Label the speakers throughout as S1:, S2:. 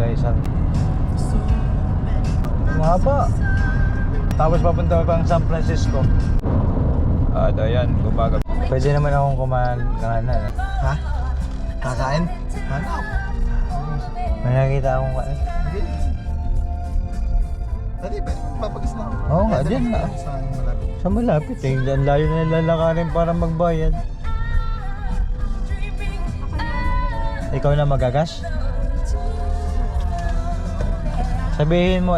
S1: Tagaysan. Mahaba. Tapos papunta pang San Francisco. Ayan, kumbaga. Pwede naman akong kumain.
S2: Ha? Kakain? Hanap.
S1: May nakita akong kain.
S2: Dali, papagas na.
S1: Oo nga, dyan na.
S2: Saan malapit?
S1: Sa malapit eh. Ang layo na lalakarin para magbayad. Ikaw na magagas? Sabihin mo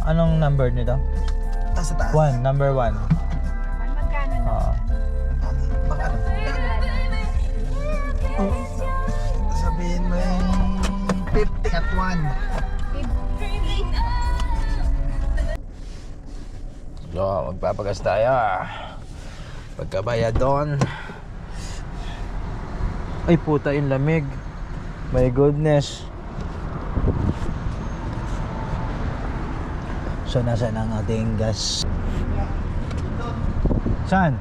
S1: anong number nito?
S2: Sa taas.
S1: 1, number 1.
S3: Magkano na?
S2: Baka ano? Sabihin mo yung 50 at 1.
S1: So, magpapagas tayo. Pagkabayad doon. Ay puta, yung lamig. My goodness. So, nasaan ang ating gas? Saan?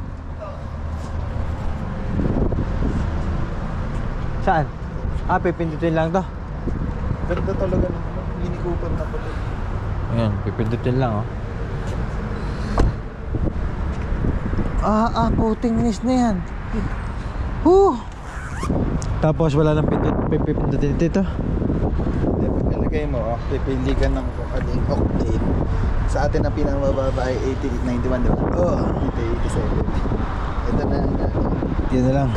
S1: Saan? Pipindutin lang to.
S2: Ganda talaga ng Mini Cooper na pala.
S1: Ayan, pipindutin lang oh. Puting nis na yan. Tapos wala nang pipindutin dito.
S2: Pagkalagay mo, pipili ka ng aling octane. Sa atin ang pinamababa ay 8891, diba? Oo. Dito 87. Ito na.
S1: Yan na lang.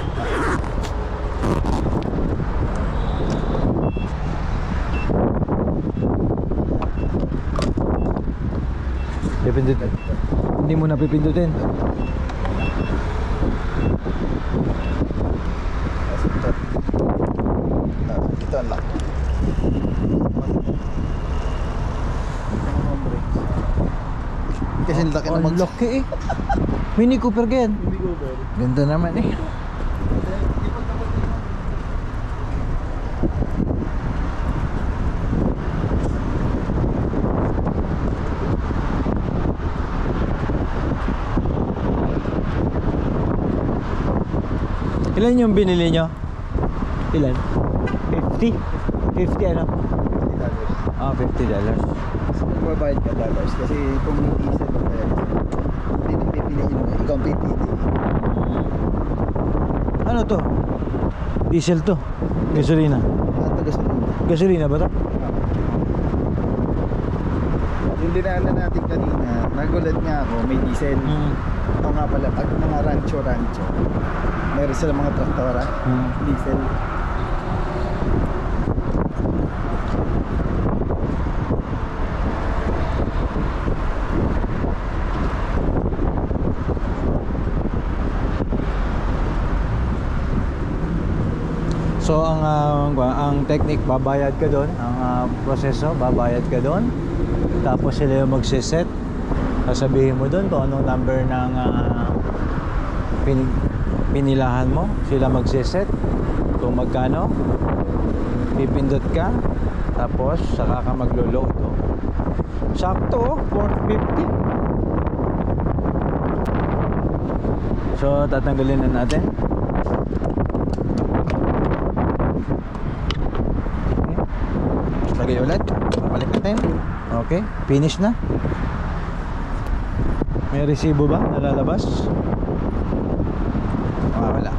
S1: Pipindutin. Hindi mo na pipindutin.
S2: Ito ang lock. Kasi laki na
S1: Ang laki eh. Mini Cooper ka yan.
S2: Mini Cooper.
S1: Ganda naman eh. Ilan yung binili nyo? Ilan? 50? 50 ano? $50.
S2: Kasi magbabayad ka dollars kasi kung hindi isa mo kaya hindi na pipiliin mo, ikaw ang pipili.
S1: Ano to? Diesel to? Gasolina?
S2: Ito gusto mo.
S1: Gasolina ba to?
S2: Yung dinaanan natin kanina, nagulat nga ako, may diesel. Ito nga pala, pag mga rancho, meron sila mga traktora, diesel.
S1: So ang technique, babayad ka doon, ang proseso, babayad ka doon. Tapos sila yung magse-set. Sasabihin mo doon kung anong number ng pinilahan mo. Sila magse-set kung magkano. Pipindot ka. Tapos saka ka maglo-load. Sakto, 450. So tatanggalin na natin. Lagay ulit. Balik natin. Okay, finish na. May resibo ba nalalabas? Wala.